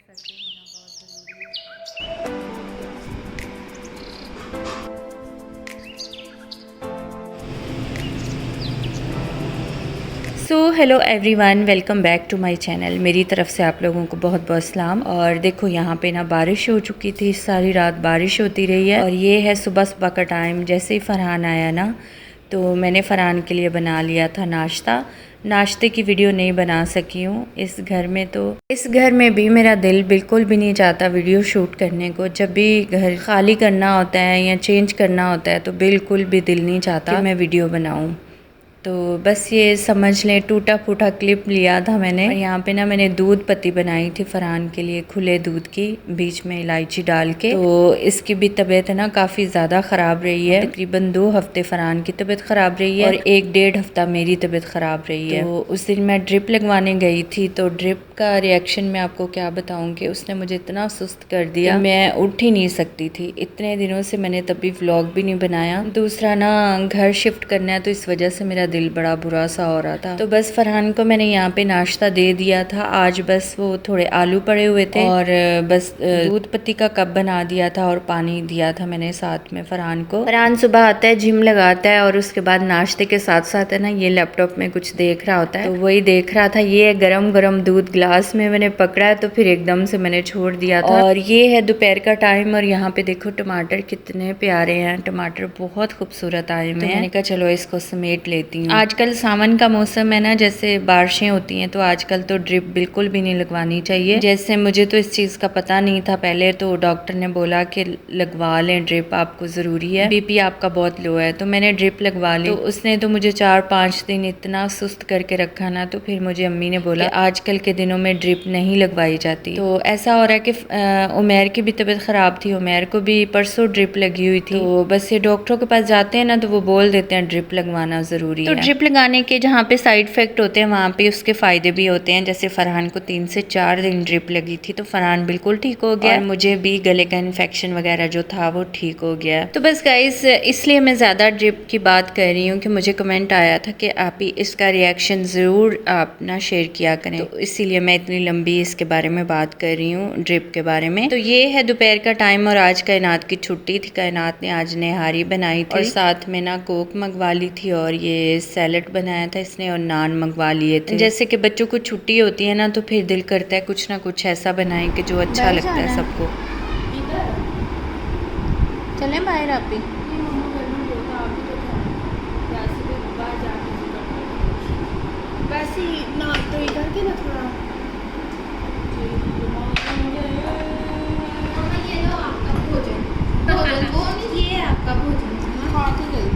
घर पे होना बहुत ज़रूरी है। So hello everyone, welcome back to my channel. मेरी तरफ से आप लोगों को बहुत बहुत सलाम। और देखो यहाँ पे ना बारिश हो चुकी थी, सारी रात बारिश होती रही है। और ये है सुबह सुबह का टाइम। जैसे ही फरहान आया ना तो मैंने फ़रहान के लिए बना लिया था नाश्ता। नाश्ते की वीडियो नहीं बना सकी हूँ इस घर में। तो इस घर में भी मेरा दिल बिल्कुल भी नहीं चाहता वीडियो शूट करने को। जब भी घर खाली करना होता है या चेंज करना होता है तो बिल्कुल भी दिल नहीं चाहता कि मैं वीडियो बनाऊँ। तो बस ये समझ लें, टूटा फूटा क्लिप लिया था मैंने। और यहाँ पे ना मैंने दूध पत्ती बनाई थी फ़रहान के लिए, खुले दूध की, बीच में इलायची डाल के। तो इसकी भी तबीयत है ना काफ़ी ज़्यादा ख़राब रही है। तकरीबन 2 हफ्ते फ़रहान की तबीयत ख़राब रही है और 1-1.5 हफ्ता मेरी तबीयत ख़राब रही है। तो उस दिन मैं ड्रिप लगवाने गई थी। तो ड्रिप का रिएक्शन मैं आपको क्या बताऊँ कि उसने मुझे इतना सुस्त कर दिया, मैं उठ ही नहीं सकती थी। इतने दिनों से मैंने तभी व्लॉग भी नहीं बनाया। दूसरा ना घर शिफ्ट करना है तो इस वजह से मेरा दिल बड़ा बुरा सा हो रहा था। तो बस फ़रहान को मैंने यहाँ पे नाश्ता दे दिया था। आज बस वो थोड़े आलू पड़े हुए थे और बस दूध पत्ती का कप बना दिया था और पानी दिया था मैंने साथ में फ़रहान को। फ़रहान सुबह आता है, जिम लगाता है और उसके बाद नाश्ते के साथ साथ है ना ये लैपटॉप में कुछ देख रहा होता है। तो वही देख रहा था। ये गरम गरम दूध ग्लास में मैंने पकड़ा है तो फिर एकदम से मैंने छोड़ दिया था। और ये है दोपहर का टाइम और यहाँ पे देखो टमाटर कितने प्यारे हैं। टमाटर बहुत खूबसूरत आए हुए हैं। मैंने कहा चलो इसको समेट लेती हूँ। आजकल सावन का मौसम है ना, जैसे बारिशें होती हैं तो आजकल तो ड्रिप बिल्कुल भी नहीं लगवानी चाहिए। जैसे मुझे तो इस चीज़ का पता नहीं था पहले, तो डॉक्टर ने बोला कि लगवा लें ड्रिप, आपको ज़रूरी है, बीपी आपका बहुत लो है। तो मैंने ड्रिप लगवा ली। तो उसने तो मुझे 4-5 दिन इतना सुस्त करके रखा ना, तो फिर मुझे अम्मी ने बोला आजकल के दिनों में ड्रिप नहीं लगवाई जाती। तो ऐसा हो रहा है कि उमैर की भी तबीयत ख़राब थी, उमैर को भी परसों ड्रिप लगी हुई थी। तो बस ये डॉक्टरों के पास जाते हैं ना तो वो बोल देते हैं ड्रिप लगवाना ज़रूरी है। तो ड्रिप लगाने के जहाँ पे साइड इफ़ेक्ट होते हैं वहाँ पे उसके फ़ायदे भी होते हैं। जैसे फ़रहान को 3 से 4 दिन ड्रिप लगी थी तो फ़रहान बिल्कुल ठीक हो गया और मुझे भी गले का इन्फेक्शन वगैरह जो था वो ठीक हो गया। तो बस गाइस, इसलिए मैं ज़्यादा ड्रिप की बात कर रही हूँ कि मुझे कमेंट आया था कि आप ही इसका रिएक्शन ज़रूर आप ना शेयर किया करें, तो इसीलिए मैं इतनी लंबी इसके बारे में बात कर रही हूँ, ड्रिप के बारे में। तो ये है दोपहर का टाइम और आज कायनात की छुट्टी थी। कायनात ने आज नहारी बनाई थी और साथ में ना कोक मंगवा ली थी और ये सैलड बनाया था इसने और नान मंगवा लिए थे। जैसे कि बच्चों को छुट्टी होती है ना तो फिर दिल करता है कुछ ना कुछ ऐसा बनाएं कि जो अच्छा लगता है सबको। चले बाहर आप ही। वैसे ही ना तो इधर के ना थोड़ा ये लो आपका भोजन। भोजन वो नहीं, ये आपका भोजन। खा के गई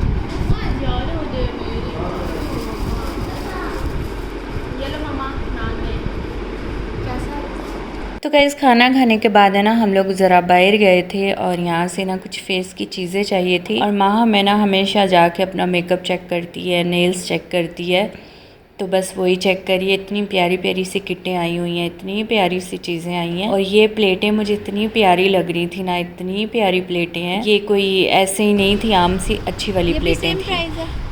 यार मुझे ये लो मामा नान में कैसा। तो गाइस, खाना खाने के बाद है ना हम लोग ज़रा बाहर गए थे और यहाँ से ना कुछ फेस की चीज़ें चाहिए थी। और माँ हमें ना हमेशा जाके अपना मेकअप चेक करती है, नेल्स चेक करती है। तो बस वही चेक करिए, इतनी प्यारी प्यारी सी किटें आई हुई हैं, इतनी प्यारी सी चीज़ें आई हैं। और ये प्लेटें मुझे इतनी प्यारी लग रही थी ना, इतनी प्यारी प्लेटें हैं। ये कोई ऐसे ही नहीं थी, आम सी अच्छी वाली प्लेटें थी।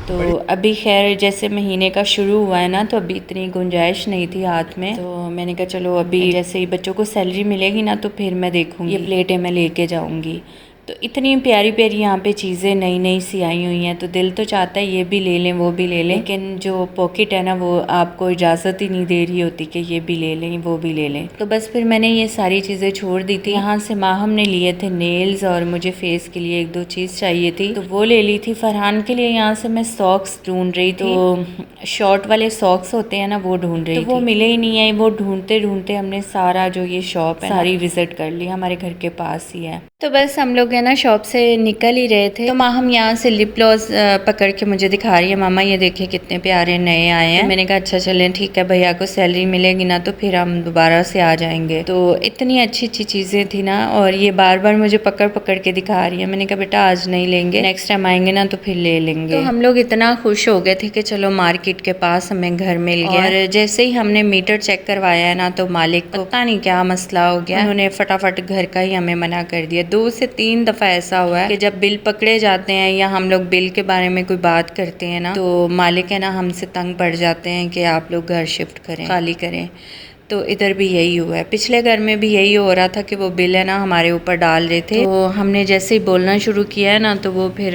तो अभी खैर जैसे महीने का शुरू हुआ है ना तो अभी इतनी गुंजाइश नहीं थी हाथ में। तो मैंने कहा चलो अभी जैसे ही बच्चों को सैलरी मिलेगी ना तो फिर मैं देखूँगी, ये प्लेटें मैं लेके जाऊँगी। तो इतनी प्यारी प्यारी यहाँ पे चीज़ें नई नई सी आई हुई हैं। तो दिल तो चाहता है ये भी ले लें वो भी ले लें, लेकिन जो पॉकेट है ना वो आपको इजाज़त ही नहीं दे रही होती कि ये भी ले लें वो भी ले लें। तो बस फिर मैंने ये सारी चीज़ें छोड़ दी थी। यहाँ से माहम ने लिए थे नेल्स और मुझे फेस के लिए 1-2 चीज़ चाहिए थी तो वो ले ली थी। फ़रहान के लिए यहाँ से मैं सॉक्स ढूंढ रही थी, तो शॉर्ट वाले सॉक्स होते हैं ना वो ढूंढ रही थी। वो मिले ही नहीं है। वो ढूंढते ढूंढते हमने सारा जो ये शॉप है सारी विजिट कर ली, हमारे घर के पास ही है। तो बस हम लोग है ना शॉप से निकल ही रहे थे तो माँ हम यहाँ से लिप ग्लॉस पकड़ के मुझे दिखा रही है, मामा ये देखिए कितने प्यारे नए आए हैं। तो मैंने कहा अच्छा चलें ठीक है, भैया को सैलरी मिलेगी ना तो फिर हम दोबारा से आ जाएंगे। तो इतनी अच्छी अच्छी चीज़ें थी ना और ये बार बार मुझे पकड़ पकड़ के दिखा रही है। मैंने कहा बेटा आज नहीं लेंगे, नेक्स्ट टाइम आएंगे ना तो फिर ले लेंगे। तो हम लोग इतना खुश हो गए थे कि चलो मार्केट के पास हमें घर मिल गया। और जैसे ही हमने मीटर चेक करवाया है ना तो मालिक को पता नहीं क्या मसला हो गया, उन्होंने फटाफट घर का ही हमें मना कर दिया। 2 से 3 दफ़ा ऐसा हुआ है कि जब बिल पकड़े जाते हैं या हम लोग बिल के बारे में कोई बात करते हैं ना तो मालिक है ना हमसे तंग पड़ जाते हैं कि आप लोग घर शिफ्ट करें, खाली करें। तो इधर भी यही हुआ है। पिछले घर में भी यही हो रहा था कि वो बिल है ना हमारे ऊपर डाल रहे थे, तो हमने जैसे ही बोलना शुरू किया है ना तो वो फिर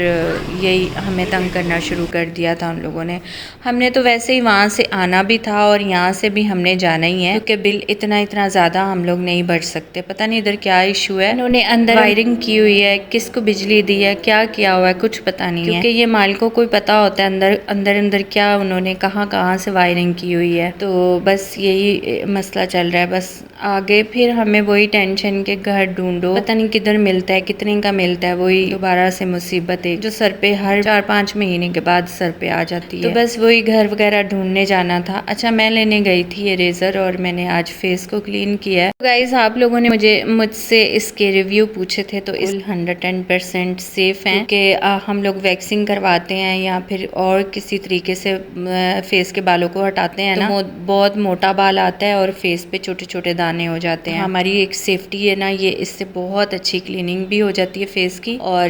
यही हमें तंग करना शुरू कर दिया था उन लोगों ने। हमने तो वैसे ही वहाँ से आना भी था और यहाँ से भी हमने जाना ही है, क्योंकि बिल इतना ज़्यादा हम लोग नहीं भर सकते। पता नहीं इधर क्या इशू है, उन्होंने अंदर वायरिंग की हुई है, किसको बिजली दी है, क्या किया हुआ है कुछ पता नहीं है, क्योंकि ये मालिकों को पता होता है अंदर क्या उन्होंने कहाँ से वायरिंग की हुई है। तो बस यही मसला चल रहा है। बस आगे फिर हमें वही टेंशन के घर ढूंढो, पता नहीं किधर मिलता है, कितने का मिलता है, वही दोबारा से मुसीबत है जो सर पे हर 4-5 महीने के बाद सर पे आ जाती है। तो बस वही घर वगैरह ढूंढने जाना था। अच्छा, मैं लेने गई थी ये रेजर और मैंने आज फेस को क्लीन किया है। तो गाइज आप लोगों ने मुझसे इसके रिव्यू पूछे थे, तो इस 110% सेफ है, क्योंकि हम लोग वैक्सिंग करवाते हैं या फिर और किसी तरीके से फेस के बालों को हटाते हैं ना, तो बहुत मोटा बाल आता है और फेस पे छोटे छोटे दाने हो जाते हैं। हमारी एक सेफ्टी है ना ये, इससे बहुत अच्छी क्लीनिंग भी हो जाती है फेस की और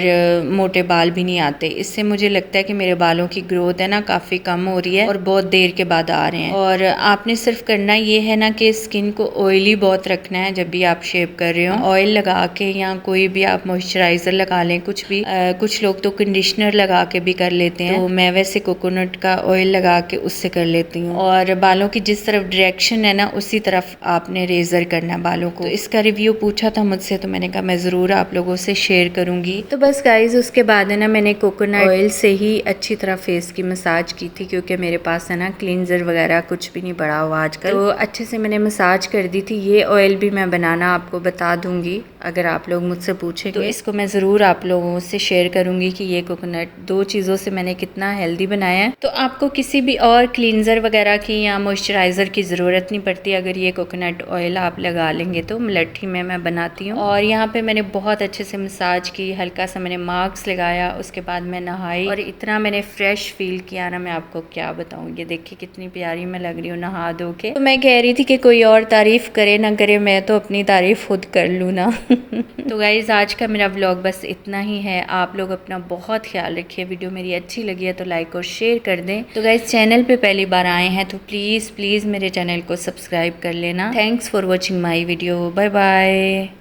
मोटे बाल भी नहीं आते। इससे मुझे लगता है कि मेरे बालों की ग्रोथ है ना काफ़ी कम हो रही है और बहुत देर के बाद आ रहे हैं। और आपने सिर्फ करना ये है ना कि स्किन को ऑयली बहुत रखना है। जब भी आप शेव कर रहे हो ऑयल लगा के या कोई भी आप मॉइस्चराइजर लगा लें, कुछ भी कुछ लोग तो कंडीशनर लगा के भी कर लेते हैं, तो मैं वैसे कोकोनट का ऑयल लगा के उससे कर लेती हूँ। और बालों की जिस तरफ डायरेक्शन है ना उसी तरफ आपने रेजर करना है बालों को। तो इसका रिव्यू पूछा था मुझसे, तो मैंने कहा मैं ज़रूर आप लोगों से शेयर करूंगी। तो बस गाइज उसके बाद है ना मैंने कोकोनट ऑयल से ही अच्छी तरह फेस की मसाज की थी, क्योंकि मेरे पास है ना क्लींजर वगैरह कुछ भी नहीं पड़ा हुआ आजकल, तो अच्छे से मैंने मसाज कर दी थी। ये ऑयल भी मैं बनाना आपको बता दूंगी अगर आप लोग मुझसे पूछेंगे, तो इसको मैं ज़रूर आप लोगों से शेयर करूंगी कि ये कोकोनट 2 चीज़ों से मैंने कितना हेल्दी बनाया है। तो आपको किसी भी और क्लींजर वगैरह की या मॉइस्चराइज़र की ज़रूरत नहीं पड़ती अगर ये कोकोनट ऑयल आप लगा लेंगे तो। मलट्ठी में मैं बनाती हूँ और यहाँ पे मैंने बहुत अच्छे से मसाज की, हल्का सा मैंने मास्क लगाया, उसके बाद मैं नहाई और इतना मैंने फ्रेश फील किया ना, मैं आपको क्या बताऊँ। ये देखिए कितनी प्यारी मैं लग रही हूँ नहा धो के। तो मैं कह रही थी कि कोई और तारीफ़ करे ना करे, मैं तो अपनी तारीफ़ खुद कर लूँ ना। तो गाइज़ आज का मेरा व्लॉग बस इतना ही है। आप लोग अपना बहुत ख्याल रखिए। वीडियो मेरी अच्छी लगी है तो लाइक और शेयर कर दें। तो गाइज़ चैनल पे पहली बार आए हैं तो प्लीज़ मेरे चैनल को सब्सक्राइब कर लेना। Thanks for watching my video. Bye bye.